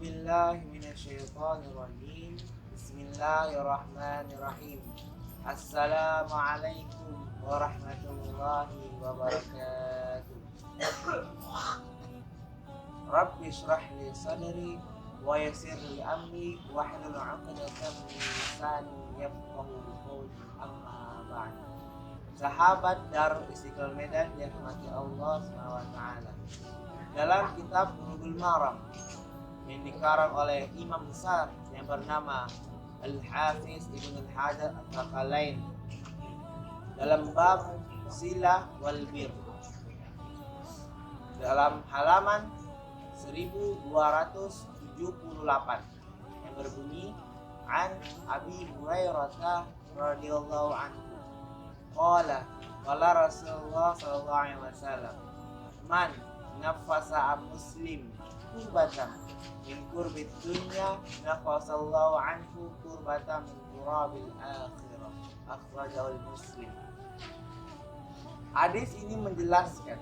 billahi minasyaitonir rajim. Bismillahirrahmanirrahim. Assalamualaikum warahmatullahi wabarakatuh. Rabbi shrah li sadri wa yassir li amri wahlul 'uqdatam min lisani yafqahu qawli. Amma ba'd. Sahabat Darul Istiqlal Medan yang dirahmati Allah SWT, dalam kitab Bulughul Maram yang dikarang oleh imam besar yang bernama Al-Hafiz Ibnu Hajar Al-Asqalani dalam bab silah wal bir, dalam halaman 1278 yang berbunyi, an Abi Hurairah radhiyallahu anhu qala qala Rasulullah sallallahu alaihi wasallam, man nafasa muslim kurbatan min kurbid dunya nafasallahu anhu kurbatan min kurabil akhirah. Akhrajahul Muslim. Hadis ini menjelaskan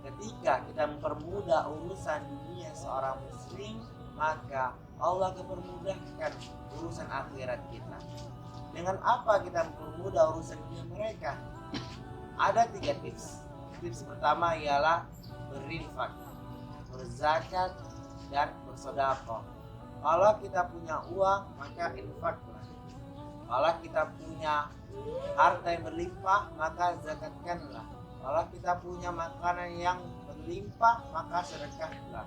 ketika kita mempermudah urusan dunia seorang muslim, maka Allah akan mempermudahkan urusan akhirat kita. Dengan apa kita mempermudah urusan dunia mereka? Ada 3 tips. Tips pertama ialah berinfak, berzakat, dan bersedekah. Kalau kita punya uang, maka infaklah. Kalau kita punya harta yang berlimpah, maka zakatkanlah. Kalau kita punya makanan yang berlimpah, maka sedekahlah.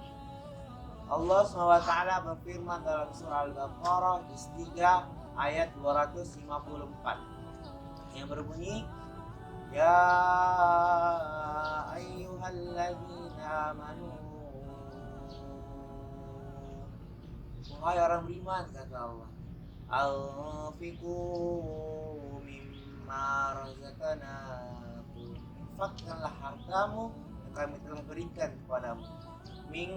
Allah SWT berfirman dalam surah Al-Baqarah juz 3 ayat 254 yang berbunyi, ya ayyuhalladzina amanu, wahai orang beriman, kata Allah, anfiqu mimma razaqnakum, infakkanlah hartamu yang kami telah berikan kepadamu, min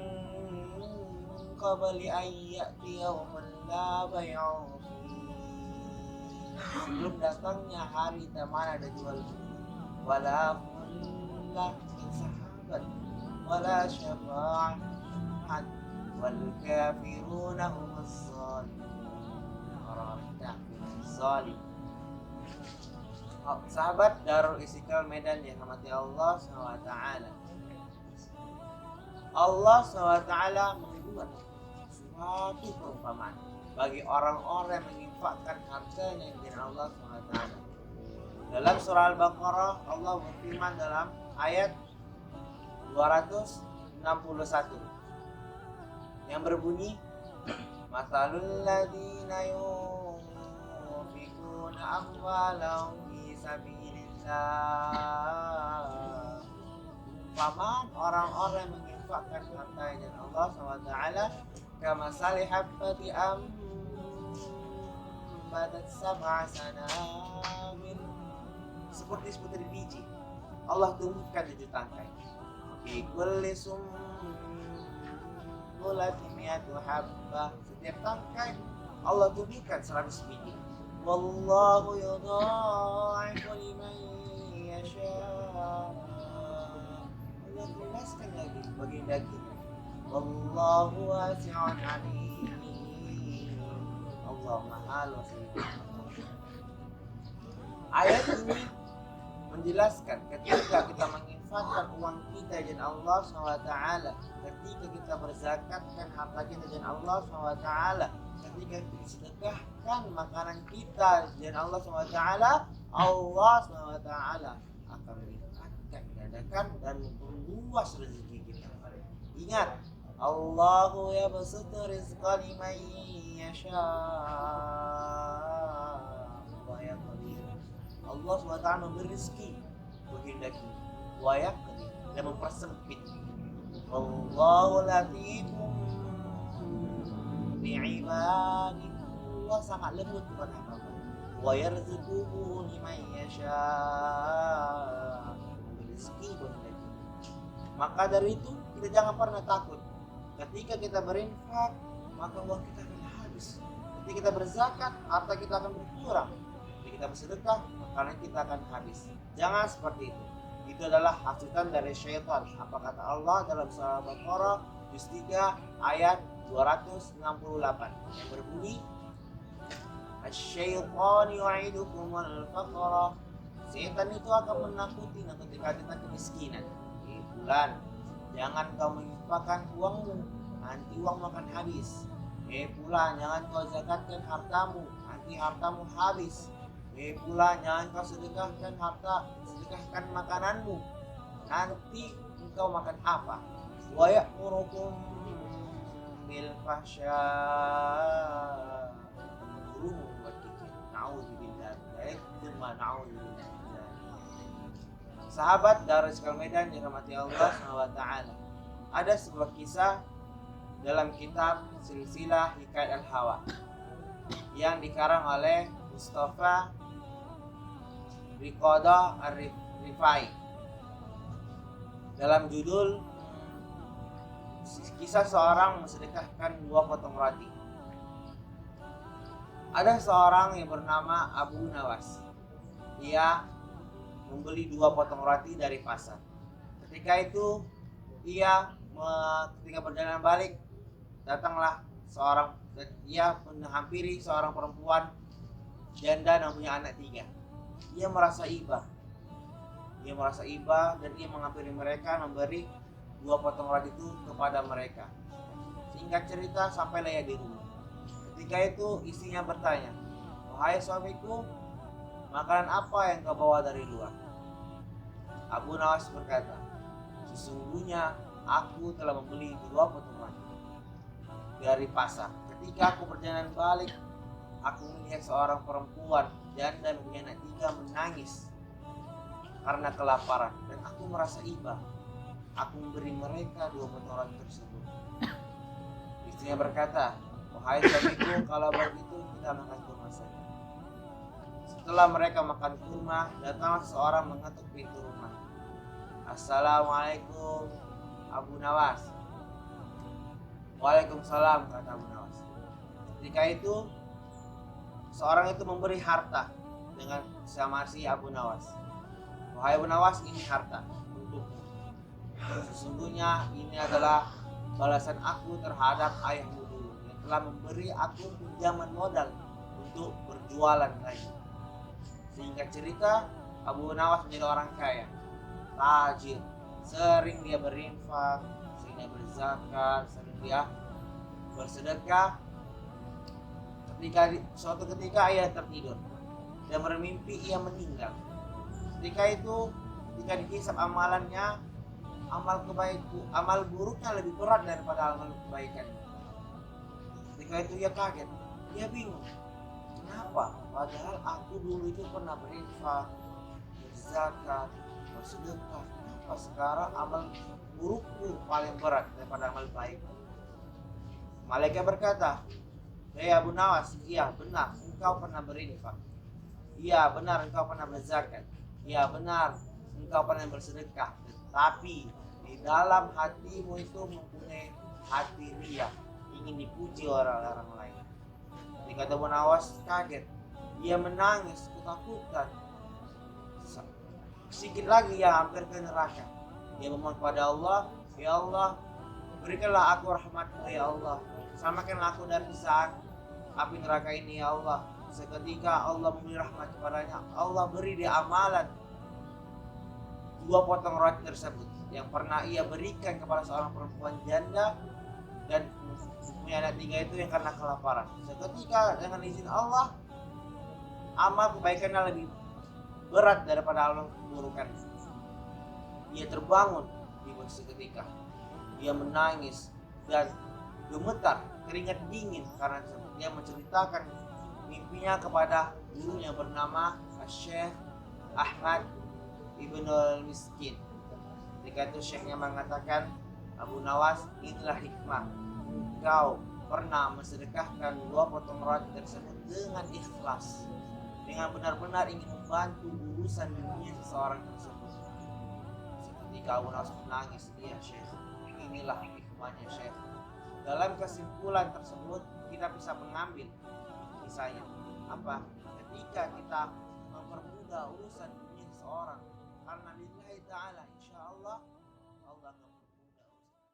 qabli ayyati yawman la bay'un fihi, sebelum datangnya hari di mana ada jual beli, wala khullah sahabat, wala syafa'at, wal kafiruna humuz zalimun. Orang kafir zalim. Sahabat Darul Istiqlal Medan yang dirahmati Allah SWT, Allah SWT membuat suatu perumpamaan bagi orang-orang yang menginfakkan hartanya di jalan Allah SWT. Dalam surah Al-Baqarah, Allah berfirman dalam ayat 261 yang berbunyi, masalul ladzina yunfikuna amwalahum fi sabilillah, paman orang-orang yang menginfakkan hartanya dan Allah SWT, kama salihati ambadat sab'a sanabil, seperti biji Allah tumbuhkan 7 tangkai, fi kulli sumbulatin mi'atu habbah, setiap tangkai Allah tumbuhkan 100 biji. Wallahu yudha'ifu liman yasha, Allah luaskan lagi bagi daging. Wallahu wasi'un alim, Allah Maha Luas. Ayat ini menjelaskan ketika kita menginfakkan uang kita di jalan Allah SWT, ketika kita berzakatkan harta kita di jalan Allah SWT, ketika kita sedekahkan makanan kita di jalan Allah SWT, Allah SWT akan meningkatkan, menandakan dan memperluas rezeki kita. Ingat, Allahu yabsutu rizqa liman yasha wa yaqdir. Allah SWT memberi rezeki berkehendak wa yaqdir, dan mempersempit. Wallahu latifun bi'ibadihi, Allah sangat lembut kepada hamba. Wa yarzuquhu liman yasha, rezeki berkehendak. Maka dari itu kita jangan pernah takut. Ketika kita berinfak, maka uang kita akan habis. Ketika kita berzakat, harta kita akan berkurang. Ketika kita bersedekah, makanan kita akan habis. Jangan seperti itu. Itu adalah hasutan dari syaitan. Apa kata Allah dalam surah Al-Baqarah juz 3 ayat 268 yang berbunyi, Asy-syaitanu ya'idukumul faqra. Setan itu akan menakuti ketika kita kemiskinan. Bulan, jangan kau menginfakkan uangmu, nanti uang makan habis. Bulan, jangan kau zakatkan hartamu, nanti hartamu habis. Bulan, jangan kau sedekahkan makananmu, nanti engkau makan apa? Wa ya'murukum bil fahsya. Gurumu buat kikir. Na'udzubillah. Na'udzubillah. Sahabat dari Sekal Medan dirahmati Allah SWT, ada sebuah kisah dalam kitab Silsilah Hikayat Al-Hawa yang dikarang oleh Mustafa Riqada Ar-Rifai dalam judul kisah seorang mensedekahkan 2 potong roti. Ada seorang yang bernama Abu Nawas. Ia membeli 2 potong roti dari pasar. Ketika itu ketika perjalanan balik, datanglah ia menghampiri seorang perempuan janda yang punya anak 3. Ia merasa iba dan ia menghampiri mereka, memberi 2 potong roti itu kepada mereka. Singkat cerita, sampailah ia di rumah. Ketika itu istrinya bertanya, "Wahai suamiku, makanan apa yang kau bawa dari luar?" Abu Nawas berkata, "Sesungguhnya aku telah membeli 2 potong roti dari pasar. Ketika aku perjalanan balik, aku melihat seorang perempuan janda mempunyai anak 3 menangis karena kelaparan, dan aku merasa iba. Aku memberi mereka 2 potong roti tersebut." Istrinya berkata, "Wahai suamiku, kalau begitu kita makan kurma saja." Setelah mereka makan kurma, datanglah seorang mengetuk pintu rumah. "Assalamualaikum, Abu Nawas." "Waalaikumsalam," kata Abu Nawas. Ketika itu seorang itu memberi harta dengan sama si Abu Nawas. "Wahai Abu Nawas, ini harta untukmu. Sesungguhnya ini adalah balasan aku terhadap ayahmu dulu yang telah memberi aku pinjaman modal untuk berjualan lagi." Singkat cerita, Abu Nawas menjadi orang kaya, tajir, sering dia berinfak, sering dia berzakat, sering dia bersedekah. Suatu ketika ia tertidur dan bermimpi ia meninggal. Ketika dihisab amalannya, amal buruknya lebih berat daripada amal kebaikan. Ketika itu ia kaget, ia bingung. Kenapa? Padahal aku dulu itu pernah berinfak, berzakat, bersedekah. Kenapa sekarang amal burukku paling berat daripada amal baik? Malaikat berkata, "Hei Abu Nawas, iya benar engkau pernah berinfak. Iya benar engkau pernah berzakat. Iya benar engkau pernah bersedekah. Tetapi di dalam hatimu itu mempunyai hati riya, ingin dipuji orang lain." Ketika Abu Nawas kaget, ia menangis ketakutan. Sedikit lagi ia hampir ke neraka. Ia memohon kepada Allah, "Ya Allah, berikanlah aku rahmat-Mu ya Allah. Selamatkanlah aku dari siksa api neraka ini ya Allah." Seketika Allah memberi rahmat kepadanya. Allah beri dia amalan 2 potong roti tersebut yang pernah ia berikan kepada seorang perempuan janda dan punya anak 3 itu yang karena kelaparan. Seketika dengan izin Allah, amal kebaikannya lebih berat daripada amal keburukan. Ia terbangun di seketika. Ia menangis dan gemetar, keringat dingin karena dia menceritakan mimpinya kepada gurunya bernama Syekh Ahmad Ibnul Miskin. Ketika itu syekhnya mengatakan, "Abu Nawas, inilah hikmah. Engkau pernah mensedekahkan 2 potong roti tersebut dengan ikhlas, dengan benar-benar ingin membantu urusan dunia seseorang tersebut." Seketika Abu Nawas menangis, "Iya Syekh, inilah hikmahnya Syekh." Dalam kesimpulan tersebut kita bisa mengambil misalnya apa? Ketika kita mempermudah urusan dunia seseorang karena lillahi ta'ala, insyaallah Allah akan mempermudah urusan.